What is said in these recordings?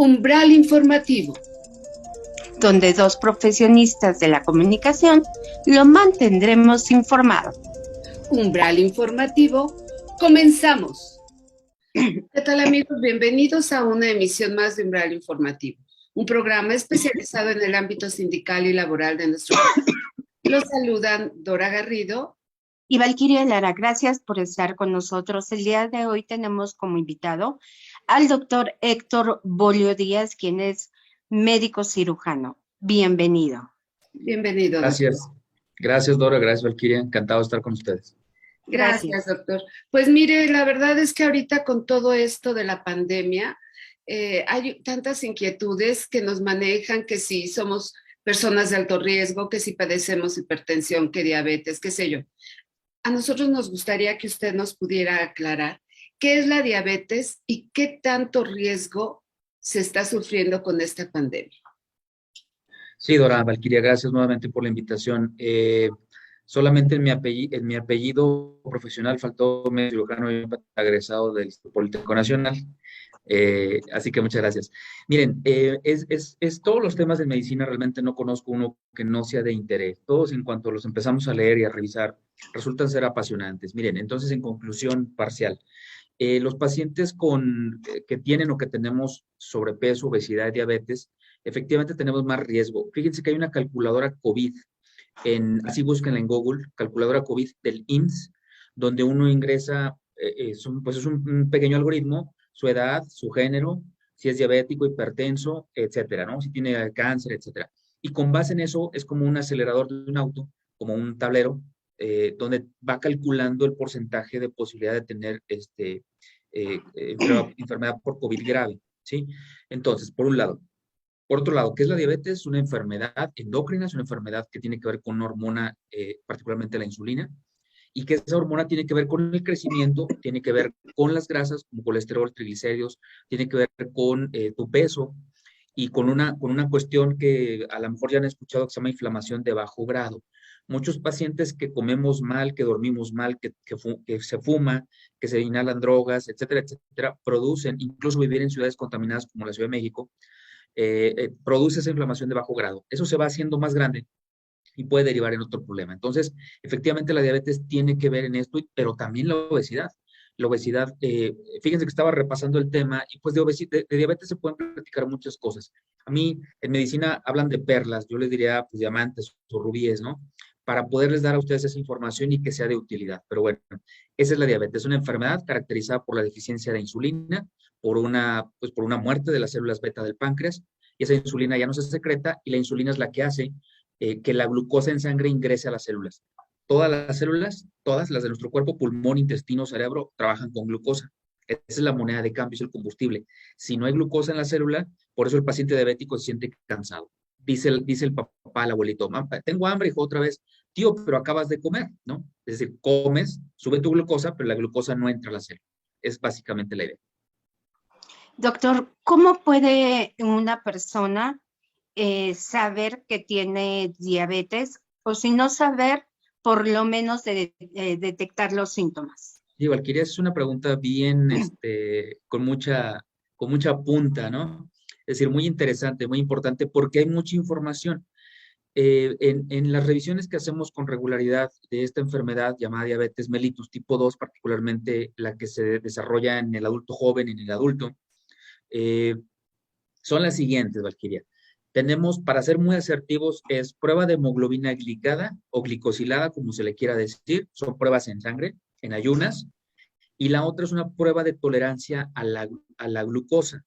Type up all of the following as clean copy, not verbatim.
Umbral informativo, donde dos profesionistas de la comunicación lo mantendremos informado. Umbral informativo, comenzamos. ¿Qué tal, amigos? Bienvenidos a una emisión más de Umbral informativo, un programa especializado en el ámbito sindical y laboral de nuestro país. Los saludan Dora Garrido y Valquiria Lara. Gracias por estar con nosotros. El día de hoy tenemos como invitado al doctor Héctor Bolio Díaz, quien es médico cirujano. Bienvenido. Bienvenido, Gracias. Doctor. Gracias, Dora. Gracias, Valquiria. Encantado de estar con ustedes. Gracias, doctor. Pues mire, la verdad es que ahorita con todo esto de la pandemia, hay tantas inquietudes que nos manejan, que si somos personas de alto riesgo, que si padecemos hipertensión, que diabetes, qué sé yo. A nosotros nos gustaría que usted nos pudiera aclarar qué es la diabetes y qué tanto riesgo se está sufriendo con esta pandemia. Sí, Dora, Valquiria, gracias nuevamente por la invitación. Solamente en mi apellido profesional faltó médico cirujano y egresado del Politécnico Nacional. Así que muchas gracias. Miren, todos los temas de medicina realmente no conozco uno que no sea de interés. Todos en cuanto los empezamos a leer y a revisar, resultan ser apasionantes. Miren, entonces en conclusión parcial, los pacientes que tienen o que tenemos sobrepeso, obesidad y diabetes, efectivamente tenemos más riesgo. Fíjense que hay una calculadora COVID, así búsquenla en Google, calculadora COVID del IMSS, donde uno ingresa, pues es un pequeño algoritmo, su edad, su género, si es diabético, hipertenso, etcétera, ¿no? Si tiene cáncer, etcétera. Y con base en eso es como un acelerador de un auto, como un tablero, donde va calculando el porcentaje de posibilidad de tener enfermedad por COVID grave, ¿sí? Entonces, por un lado. Por otro lado, ¿qué es la diabetes? Es una enfermedad endocrina, es una enfermedad que tiene que ver con una hormona, particularmente la insulina, y que esa hormona tiene que ver con el crecimiento, tiene que ver con las grasas, como colesterol, triglicéridos, tiene que ver con tu peso y con una cuestión que a lo mejor ya han escuchado que se llama inflamación de bajo grado. Muchos pacientes que comemos mal, que dormimos mal, que se fuma, que se inhalan drogas, etcétera, etcétera, producen, incluso vivir en ciudades contaminadas como la Ciudad de México, produce esa inflamación de bajo grado. Eso se va haciendo más grande y puede derivar en otro problema. Entonces, efectivamente la diabetes tiene que ver en esto, pero también la obesidad. La obesidad, fíjense que estaba repasando el tema y pues de diabetes se pueden platicar muchas cosas. A mí en medicina hablan de perlas, yo les diría pues diamantes o rubíes, ¿no? Para poderles dar a ustedes esa información y que sea de utilidad. Pero bueno, esa es la diabetes, una enfermedad caracterizada por la deficiencia de insulina, por una muerte de las células beta del páncreas, y esa insulina ya no se secreta y la insulina es la que hace que la glucosa en sangre ingrese a las células. Todas las células, todas las de nuestro cuerpo, pulmón, intestino, cerebro, trabajan con glucosa. Esa es la moneda de cambio, es el combustible. Si no hay glucosa en la célula, por eso el paciente diabético se siente cansado. Dice el papá al abuelito, tengo hambre, hijo, otra vez. Tío, pero acabas de comer, ¿no? Es decir, comes, sube tu glucosa, pero la glucosa no entra a la célula. Es básicamente la idea. Doctor, ¿cómo puede una persona saber que tiene diabetes o si no saber, por lo menos detectar los síntomas? Sí, Valquiria, es una pregunta bien, con mucha punta, ¿no? Es decir, muy interesante, muy importante, porque hay mucha información. En las revisiones que hacemos con regularidad de esta enfermedad llamada diabetes mellitus tipo 2, particularmente la que se desarrolla en el adulto joven y en el adulto, son las siguientes, Valquiria. Tenemos, para ser muy asertivos, es prueba de hemoglobina glicada o glicosilada, como se le quiera decir. Son pruebas en sangre, en ayunas. Y la otra es una prueba de tolerancia a la glucosa.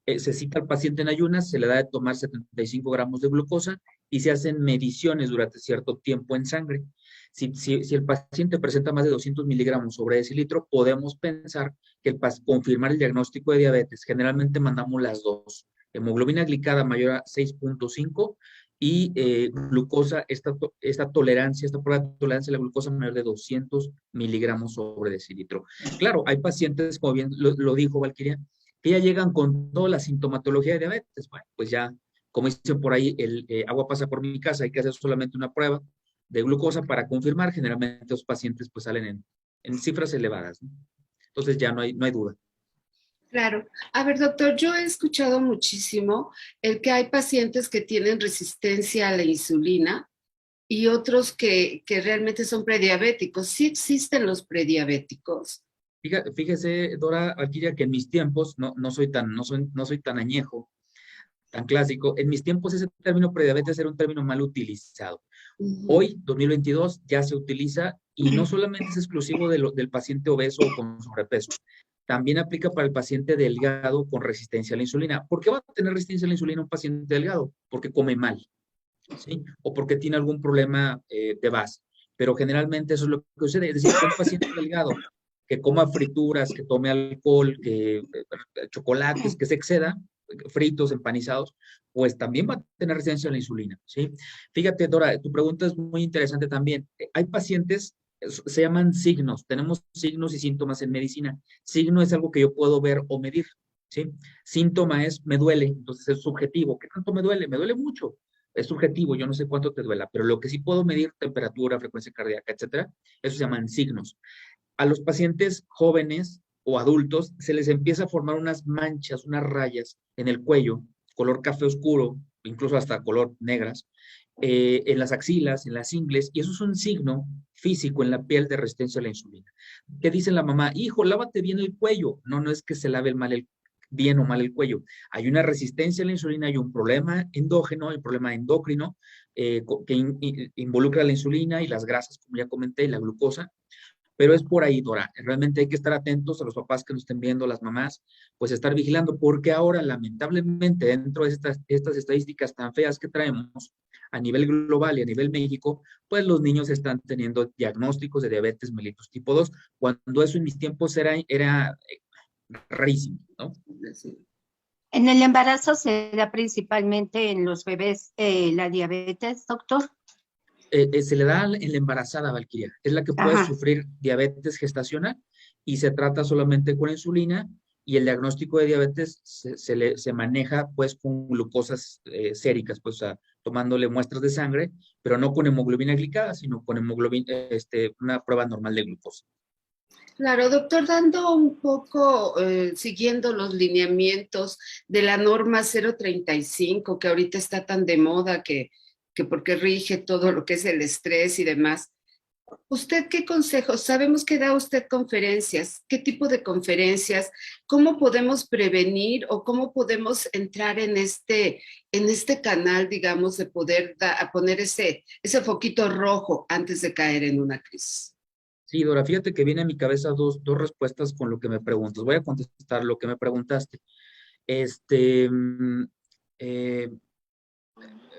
Se cita al paciente en ayunas, se le da de tomar 75 gramos de glucosa y se hacen mediciones durante cierto tiempo en sangre. Si el paciente presenta más de 200 miligramos sobre decilitro, podemos pensar que confirmar el diagnóstico de diabetes. Generalmente mandamos las dos. Hemoglobina glicada mayor a 6.5 y glucosa, esta tolerancia, esta prueba de tolerancia a la glucosa mayor de 200 miligramos sobre decilitro. Claro, hay pacientes, como bien lo dijo Valquiria, que ya llegan con toda la sintomatología de diabetes. Bueno, pues ya, como dicen por ahí, el agua pasa por mi casa, hay que hacer solamente una prueba de glucosa para confirmar. Generalmente los pacientes pues salen en cifras elevadas, ¿no? Entonces ya no hay duda. Claro. A ver, doctor, yo he escuchado muchísimo el que hay pacientes que tienen resistencia a la insulina y otros que realmente son prediabéticos. ¿Sí existen los prediabéticos? Fíjese, Dora Valquiria, que en mis tiempos, no soy tan añejo, tan clásico, en mis tiempos ese término prediabetes era un término mal utilizado. Ujú. Hoy, 2022, ya se utiliza y no solamente es exclusivo del paciente obeso o con sobrepeso, también aplica para el paciente delgado con resistencia a la insulina. ¿Por qué va a tener resistencia a la insulina un paciente delgado? Porque come mal, ¿sí? O porque tiene algún problema de base. Pero generalmente eso es lo que sucede. Es decir, un paciente delgado que coma frituras, que tome alcohol, que chocolates, que se exceda, fritos, empanizados, pues también va a tener resistencia a la insulina, ¿sí? Fíjate, Dora, tu pregunta es muy interesante también. Hay pacientes, se llaman signos, tenemos signos y síntomas en medicina. Signo es algo que yo puedo ver o medir, ¿sí? Síntoma es, me duele, entonces es subjetivo. ¿Qué tanto me duele? Me duele mucho. Es subjetivo, yo no sé cuánto te duela, pero lo que sí puedo medir, temperatura, frecuencia cardíaca, etcétera, eso se llaman signos. A los pacientes jóvenes o adultos se les empieza a formar unas manchas, unas rayas en el cuello, color café oscuro, incluso hasta color negras, en las axilas, en las ingles, y eso es un signo físico en la piel de resistencia a la insulina. ¿Qué dice la mamá? Hijo, lávate bien el cuello. No, no es que se lave bien o mal el cuello. Hay una resistencia a la insulina, hay un problema endógeno, hay un problema endocrino que involucra la insulina y las grasas, como ya comenté, y la glucosa. Pero es por ahí, Dora. Realmente hay que estar atentos a los papás que nos estén viendo, las mamás, pues estar vigilando, porque ahora, lamentablemente, dentro de estas estadísticas tan feas que traemos a nivel global y a nivel México, pues los niños están teniendo diagnósticos de diabetes mellitus tipo 2, cuando eso en mis tiempos era rarísimo, ¿no? En el embarazo se da principalmente en los bebés la diabetes, doctor. Se le da en la embarazada, Valquiria. Es la que puede Ajá. sufrir diabetes gestacional y se trata solamente con insulina y el diagnóstico de diabetes se maneja pues con glucosas séricas, pues tomándole muestras de sangre, pero no con hemoglobina glicada, sino con hemoglobina, una prueba normal de glucosa. Claro, doctor, dando un poco, siguiendo los lineamientos de la norma 035, que ahorita está tan de moda que porque rige todo lo que es el estrés y demás. ¿Usted qué consejos? Sabemos que da usted conferencias. ¿Qué tipo de conferencias? ¿Cómo podemos prevenir o cómo podemos entrar en este canal, digamos, de poder a poner ese foquito rojo antes de caer en una crisis? Sí, Dora, fíjate que viene a mi cabeza dos respuestas con lo que me preguntas. Voy a contestar lo que me preguntaste. Este, mm, eh,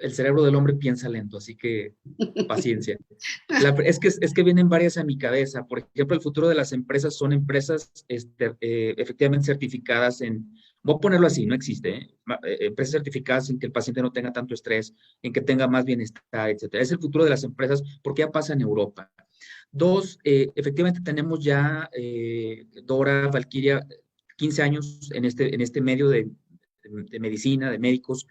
el cerebro del hombre piensa lento, así que paciencia. Es que vienen varias a mi cabeza. Por ejemplo, el futuro de las empresas son empresas efectivamente certificadas voy a ponerlo así, no existe, empresas certificadas en que el paciente no tenga tanto estrés, en que tenga más bienestar, etcétera. Es el futuro de las empresas porque ya pasa en Europa. Dos, efectivamente tenemos ya, Dora, Valquiria, 15 años en este medio de medicina, de médicos,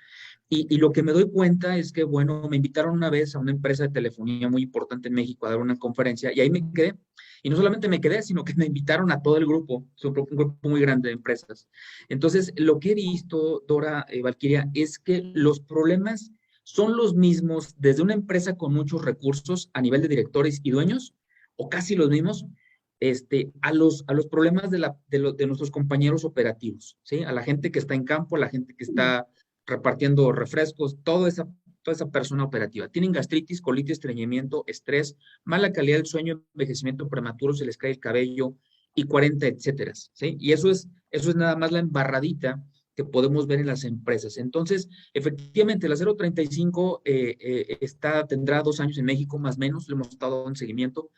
y lo que me doy cuenta es que, bueno, me invitaron una vez a una empresa de telefonía muy importante en México a dar una conferencia y ahí me quedé. Y no solamente me quedé, sino que me invitaron a todo el grupo, es un grupo muy grande de empresas. Entonces, lo que he visto, Dora, Valquiria, es que los problemas son los mismos desde una empresa con muchos recursos a nivel de directores y dueños, o casi los mismos, a los problemas de nuestros compañeros operativos, ¿sí? A la gente que está en campo, a la gente que está repartiendo refrescos, toda esa persona operativa. Tienen gastritis, colitis, estreñimiento, estrés, mala calidad del sueño, envejecimiento prematuro, se les cae el cabello y 40, etcétera, ¿sí? Y eso es nada más la embarradita que podemos ver en las empresas. Entonces, efectivamente, la 035 tendrá 2 años en México, más o menos, le hemos estado en seguimiento.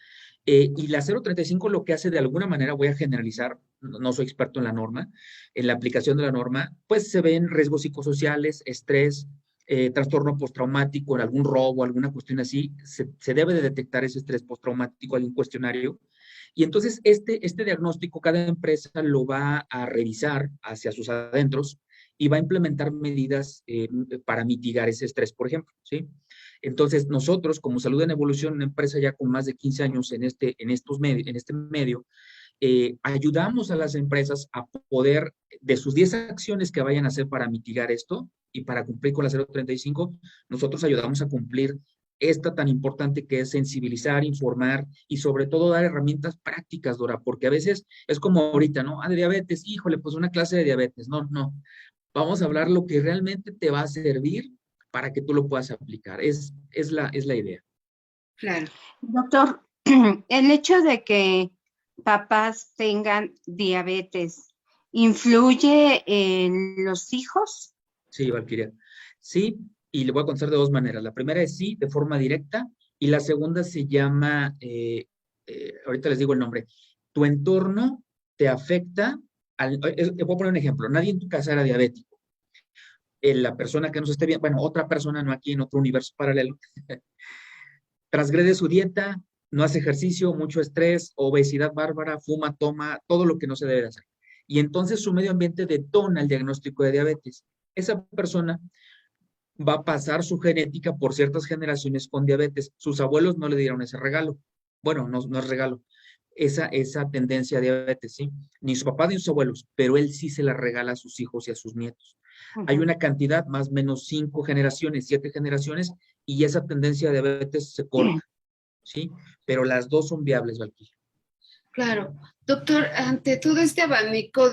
Y la 035 lo que hace de alguna manera, voy a generalizar, no soy experto en la norma, en la aplicación de la norma, pues se ven riesgos psicosociales, estrés, trastorno postraumático, en algún robo, alguna cuestión así, se debe de detectar ese estrés postraumático, algún cuestionario. Y entonces este diagnóstico cada empresa lo va a revisar hacia sus adentros y va a implementar medidas para mitigar ese estrés, por ejemplo, ¿sí? Entonces, nosotros, como Salud en Evolución, una empresa ya con más de 15 años en este medio, ayudamos a las empresas a poder, de sus 10 acciones que vayan a hacer para mitigar esto y para cumplir con la 035, nosotros ayudamos a cumplir esta tan importante que es sensibilizar, informar y sobre todo dar herramientas prácticas, Dora, porque a veces es como ahorita, ¿no? Ah, de diabetes, híjole, pues una clase de diabetes. No, no. Vamos a hablar lo que realmente te va a servir para que tú lo puedas aplicar. Es la idea. Claro. Doctor, el hecho de que papás tengan diabetes, ¿influye en los hijos? Sí, Valquiria. Sí, y le voy a contestar de dos maneras. La primera es sí, de forma directa, y la segunda se llama, ahorita les digo el nombre, tu entorno te afecta, voy a poner un ejemplo, nadie en tu casa era diabético. La persona que nos esté viendo, bueno, otra persona, no aquí en otro universo paralelo, transgrede su dieta, no hace ejercicio, mucho estrés, obesidad bárbara, fuma, toma, todo lo que no se debe de hacer. Y entonces su medio ambiente detona el diagnóstico de diabetes. Esa persona va a pasar su genética por ciertas generaciones con diabetes. Sus abuelos no le dieron ese regalo. Bueno, no, no es regalo. Esa tendencia a diabetes, ¿sí? Ni su papá ni sus abuelos, pero él sí se la regala a sus hijos y a sus nietos. Hay una cantidad, más o menos 5 generaciones, 7 generaciones, y esa tendencia a diabetes se corta, ¿sí? Pero las dos son viables, Valkyrie. Claro. Doctor, ante todo este abanico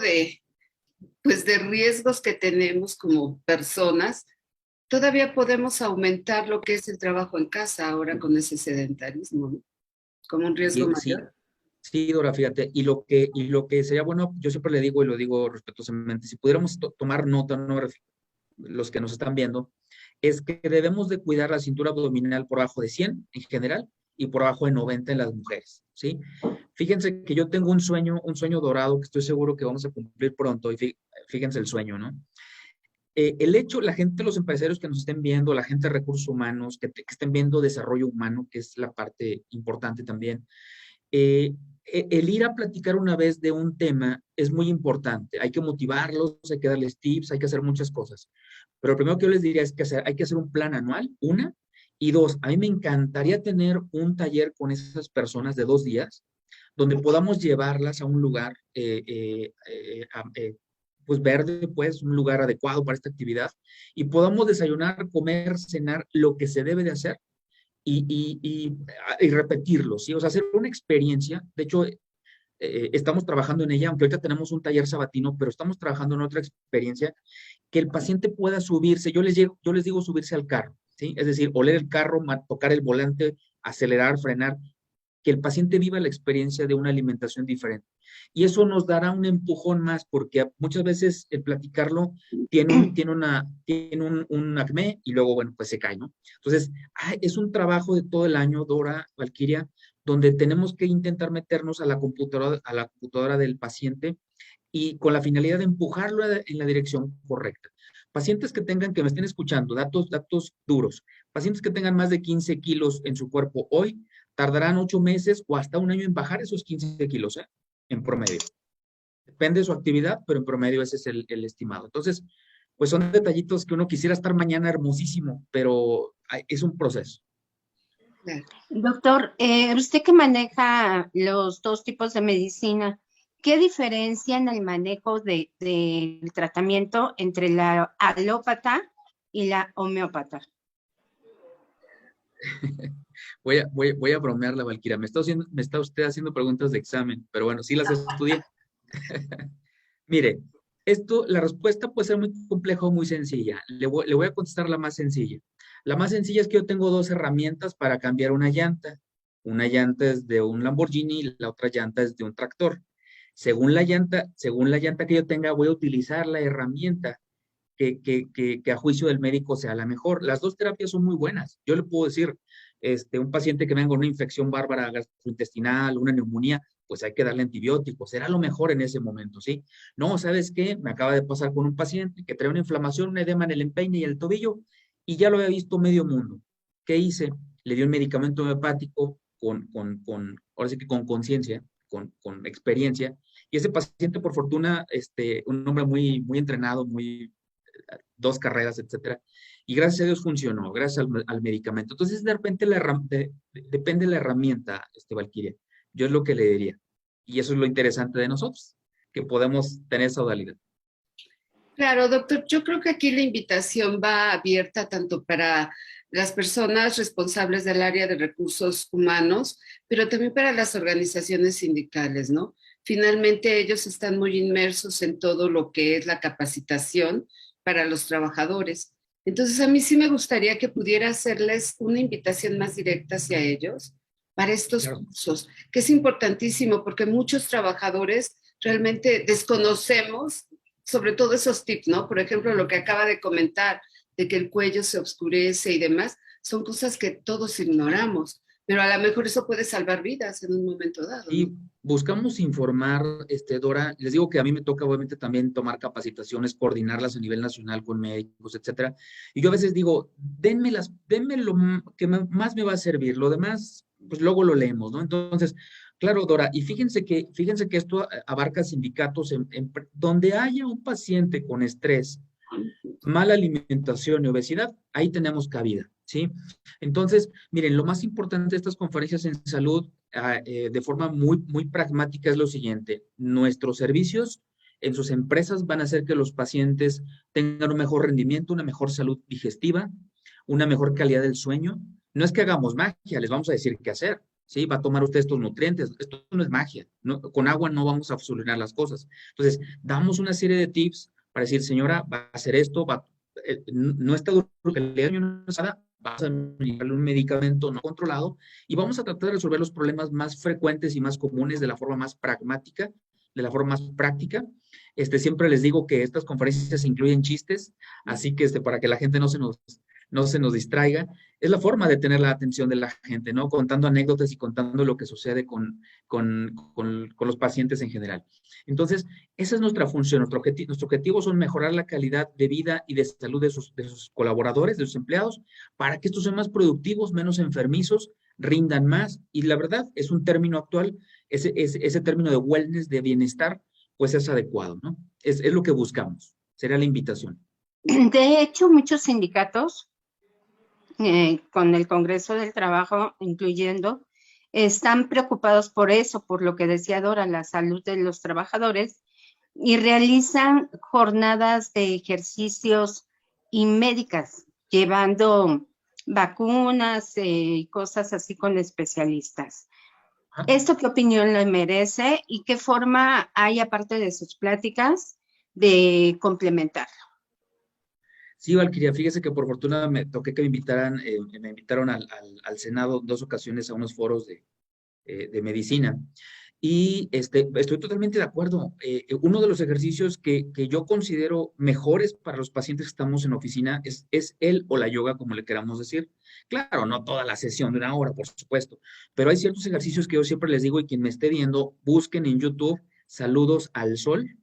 pues, de riesgos que tenemos como personas, todavía podemos aumentar lo que es el trabajo en casa ahora con ese sedentarismo, ¿no? Como un riesgo Sí, mayor. sí, Dora, fíjate, y lo que sería bueno, yo siempre le digo y lo digo respetuosamente, si pudiéramos tomar nota, no, los que nos están viendo, es que debemos de cuidar la cintura abdominal por abajo de 100 en general y por abajo de 90 en las mujeres, ¿sí? Fíjense que yo tengo un sueño dorado que estoy seguro que vamos a cumplir pronto y fíjense el sueño, ¿no? El hecho, la gente, los empresarios que nos estén viendo, la gente de recursos humanos, que estén viendo desarrollo humano, que es la parte importante también, el ir a platicar una vez de un tema es muy importante. Hay que motivarlos, hay que darles tips, hay que hacer muchas cosas. Pero lo primero que yo les diría es que hay que hacer un plan anual, una, y dos, a mí me encantaría tener un taller con esas personas de 2 días, donde podamos llevarlas a un lugar, pues verde, pues un lugar adecuado para esta actividad, y podamos desayunar, comer, cenar, lo que se debe de hacer y repetirlo, ¿sí? O sea, hacer una experiencia. De hecho, estamos trabajando en ella, aunque ahorita tenemos un taller sabatino, pero estamos trabajando en otra experiencia que el paciente pueda subirse. Yo les digo subirse al carro, ¿sí? Es decir, oler el carro, tocar el volante, acelerar, frenar, que el paciente viva la experiencia de una alimentación diferente. Y eso nos dará un empujón más, porque muchas veces el platicarlo tiene un acné y luego, bueno, pues se cae, ¿no? Entonces, es un trabajo de todo el año, Dora, Valquiria, donde tenemos que intentar meternos a la computadora del paciente y con la finalidad de empujarlo en la dirección correcta. Pacientes que me estén escuchando, datos duros, pacientes que tengan más de 15 kilos en su cuerpo hoy, tardarán 8 meses o hasta un año en bajar esos 15 kilos, en promedio. Depende de su actividad, pero en promedio ese es el estimado. Entonces, pues son detallitos que uno quisiera estar mañana hermosísimo, pero es un proceso. Claro. Doctor, usted que maneja los dos tipos de medicina, ¿qué diferencia en el manejo del tratamiento entre la alópata y la homeópata? Voy a bromearla, Valkyria. Me está usted haciendo preguntas de examen, pero bueno, sí las estudié. Mire, la respuesta puede ser muy compleja o muy sencilla. Le voy a contestar la más sencilla. La más sencilla es que yo tengo 2 herramientas para cambiar una llanta. Una llanta es de un Lamborghini y la otra llanta es de un tractor. Según la llanta que yo tenga, voy a utilizar la herramienta que a juicio del médico sea la mejor. Las 2 terapias son muy buenas. Yo le puedo decir, un paciente que venga con una infección bárbara gastrointestinal, una neumonía, pues hay que darle antibióticos, será lo mejor en ese momento, ¿sí? No, ¿sabes qué? Me acaba de pasar con un paciente que trae una inflamación, un edema en el empeine y el tobillo, y ya lo había visto medio mundo. ¿Qué hice? Le di un medicamento homeopático ahora sí que con conciencia, con experiencia, y ese paciente, por fortuna, un hombre muy, muy entrenado, 2 carreras, etcétera, y gracias a Dios funcionó, gracias al medicamento. Entonces, de repente, depende de la herramienta, Valkyria. Yo es lo que le diría. Y eso es lo interesante de nosotros, que podemos tener esa modalidad. Claro, doctor, yo creo que aquí la invitación va abierta tanto para las personas responsables del área de recursos humanos, pero también para las organizaciones sindicales, ¿no? Finalmente ellos están muy inmersos en todo lo que es la capacitación para los trabajadores. Entonces a mí sí me gustaría que pudiera hacerles una invitación más directa hacia ellos para estos Claro. cursos, que es importantísimo porque muchos trabajadores realmente desconocemos sobre todo esos tips, ¿no? Por ejemplo, lo que acaba de comentar, de que el cuello se oscurece y demás, son cosas que todos ignoramos, pero a lo mejor eso puede salvar vidas en un momento dado, ¿no? Y buscamos informar, Dora, les digo que a mí me toca obviamente también tomar capacitaciones, coordinarlas a nivel nacional con médicos, etcétera. Y yo a veces digo, denme lo que más me va a servir, lo demás, pues luego lo leemos, ¿no? Entonces, claro, Dora, y fíjense que esto abarca sindicatos donde haya un paciente con estrés, mala alimentación y obesidad, ahí tenemos cabida, ¿sí? Entonces, miren, lo más importante de estas conferencias en salud, de forma muy pragmática, es lo siguiente: nuestros servicios en sus empresas van a hacer que los pacientes tengan un mejor rendimiento, una mejor salud digestiva, una mejor calidad del sueño. No es que hagamos magia, les vamos a decir qué hacer. Sí, va a tomar usted estos nutrientes. Esto no es magia. No, con agua no vamos a solucionar las cosas. Entonces, damos una serie de tips para decir, señora, va a hacer esto, no está duro, que le daño no es nada, vas a darle un medicamento no controlado y vamos a tratar de resolver los problemas más frecuentes y más comunes de la forma más pragmática, de la forma más práctica. Siempre les digo que estas conferencias incluyen chistes, así que para que la gente no se nos distraiga. Es la forma de tener la atención de la gente, ¿no? Contando anécdotas y contando lo que sucede con los pacientes en general. Entonces, esa es nuestra función. Nuestro objetivo son mejorar la calidad de vida y de salud de sus colaboradores, de sus empleados, para que estos sean más productivos, menos enfermizos, rindan más. Y la verdad, es un término actual, ese término de wellness, de bienestar, pues es adecuado, ¿no? Es lo que buscamos. Sería la invitación. De hecho, muchos sindicatos, con el Congreso del Trabajo incluyendo, están preocupados por eso, por lo que decía Dora, la salud de los trabajadores, y realizan jornadas de ejercicios y médicas, llevando vacunas y cosas así con especialistas. ¿Esto qué opinión le merece y qué forma hay, aparte de sus pláticas, de complementarlo? Sí, Valquiria, fíjese que por fortuna me toqué que me invitaron al Senado 2 ocasiones a unos foros de medicina. Y estoy totalmente de acuerdo. Uno de los ejercicios que yo considero mejores para los pacientes que estamos en oficina es el o la yoga, como le queramos decir. Claro, no toda la sesión de una hora, por supuesto, pero hay ciertos ejercicios que yo siempre les digo, y quien me esté viendo, busquen en YouTube Saludos al Sol.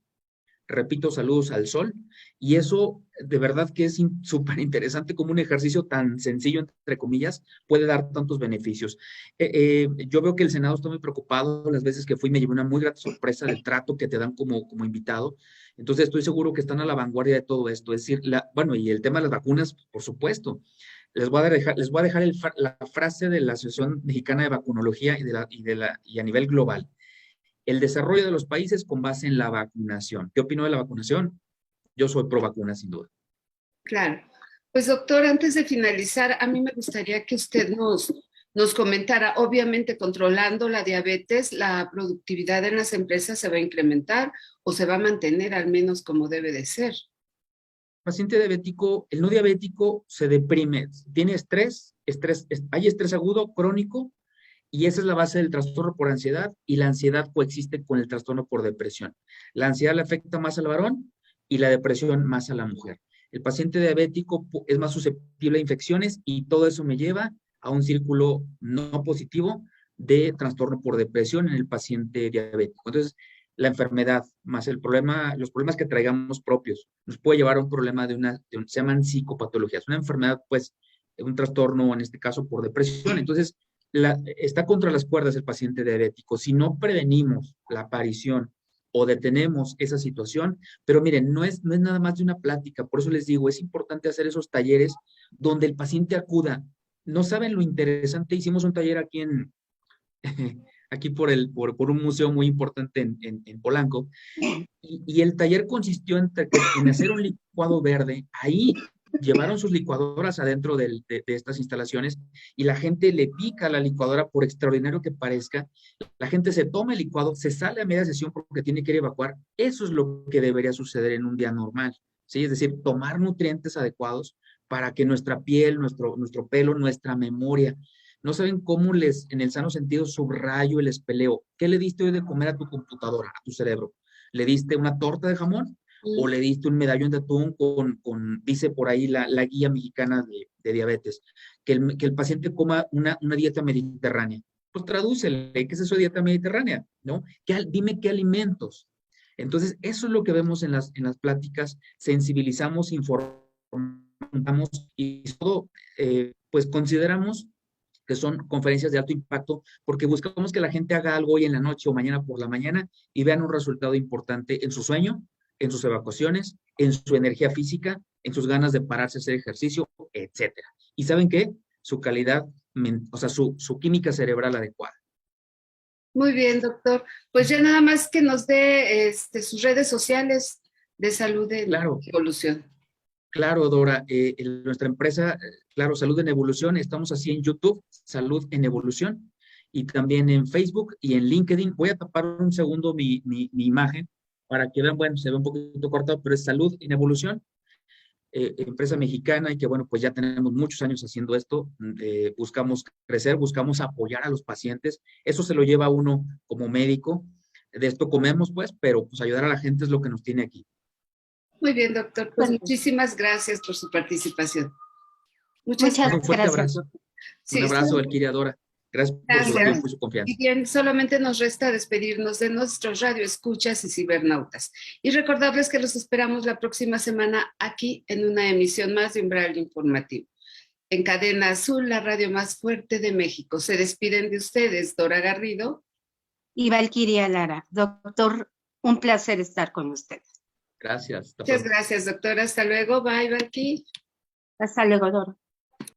Repito, Saludos al Sol, y eso de verdad que es súper interesante como un ejercicio tan sencillo, entre comillas, puede dar tantos beneficios. Yo veo que el Senado está muy preocupado. Las veces que fui me llevé una muy grata sorpresa del trato que te dan como invitado. Entonces estoy seguro que están a la vanguardia de todo esto. Es decir, bueno, y el tema de las vacunas, por supuesto. Les voy a dejar la frase de la Asociación Mexicana de Vacunología y a nivel global: el desarrollo de los países con base en la vacunación. ¿Qué opino de la vacunación? Yo soy pro vacuna, sin duda. Claro. Pues doctor, antes de finalizar, a mí me gustaría que usted nos comentara, obviamente controlando la diabetes, la productividad en las empresas se va a incrementar o se va a mantener al menos como debe de ser. Paciente diabético, el no diabético se deprime, tiene hay estrés agudo, crónico, y esa es la base del trastorno por ansiedad, y la ansiedad coexiste con el trastorno por depresión. La ansiedad le afecta más al varón y la depresión más a la mujer. El paciente diabético es más susceptible a infecciones y todo eso me lleva a un círculo no positivo de trastorno por depresión en el paciente diabético. Entonces, la enfermedad más los problemas que traigamos propios, nos puede llevar a un problema se llaman psicopatologías, una enfermedad, pues, un trastorno, en este caso, por depresión. Entonces, está contra las cuerdas el paciente diabético. Si no prevenimos la aparición o detenemos esa situación, pero miren, no es nada más de una plática. Por eso les digo, es importante hacer esos talleres donde el paciente acuda. No saben lo interesante. Hicimos un taller aquí aquí por un museo muy importante en Polanco, y el taller consistió en hacer un licuado verde. Ahí llevaron sus licuadoras adentro de estas instalaciones y la gente le pica a la licuadora, por extraordinario que parezca. La gente se toma el licuado, se sale a media sesión porque tiene que ir a evacuar. Eso es lo que debería suceder en un día normal, ¿sí? Es decir, tomar nutrientes adecuados para que nuestra piel, nuestro pelo, nuestra memoria, no saben cómo en el sano sentido, subrayo el espeleo. ¿Qué le diste hoy de comer a tu computadora, a tu cerebro? ¿Le diste una torta de jamón? ¿O le diste un medallón de atún dice por ahí la guía mexicana de diabetes, que el paciente coma una dieta mediterránea? Pues tradúcele, ¿qué es eso de dieta mediterránea? ¿No? Dime qué alimentos. Entonces, eso es lo que vemos en las pláticas, sensibilizamos, informamos y todo, pues consideramos que son conferencias de alto impacto, porque buscamos que la gente haga algo hoy en la noche o mañana por la mañana y vean un resultado importante en su sueño, en sus evacuaciones, en su energía física, en sus ganas de pararse a hacer ejercicio, etcétera. ¿Y saben qué? Su calidad, o sea, su química cerebral adecuada. Muy bien, doctor. Pues ya nada más que nos dé sus redes sociales de Salud en Evolución. Claro, Dora. Nuestra empresa, claro, Salud en Evolución, estamos así en YouTube, Salud en Evolución, y también en Facebook y en LinkedIn. Voy a tapar un segundo mi imagen para que vean, bueno, se ve un poquito cortado, pero es Salud en Evolución, empresa mexicana, y que bueno, pues ya tenemos muchos años haciendo esto. Buscamos crecer, buscamos apoyar a los pacientes. Eso se lo lleva a uno como médico. De esto comemos, pues, pero pues ayudar a la gente es lo que nos tiene aquí. Muy bien, doctor. Pues muchísimas gracias por su participación. Muchas gracias. Un fuerte abrazo. Sí, un abrazo, Valquiria, Dora. Gracias por su tiempo y su confianza. Y bien, solamente nos resta despedirnos de nuestros radioescuchas y cibernautas. Y recordarles que los esperamos la próxima semana aquí en una emisión más de Umbral Informativo. En Cadena Azul, la radio más fuerte de México. Se despiden de ustedes, Dora Garrido y Valquiria Lara. Doctor, un placer estar con ustedes. Gracias. Muchas gracias, doctora. Hasta luego. Bye, Valqui. Hasta luego, Dora.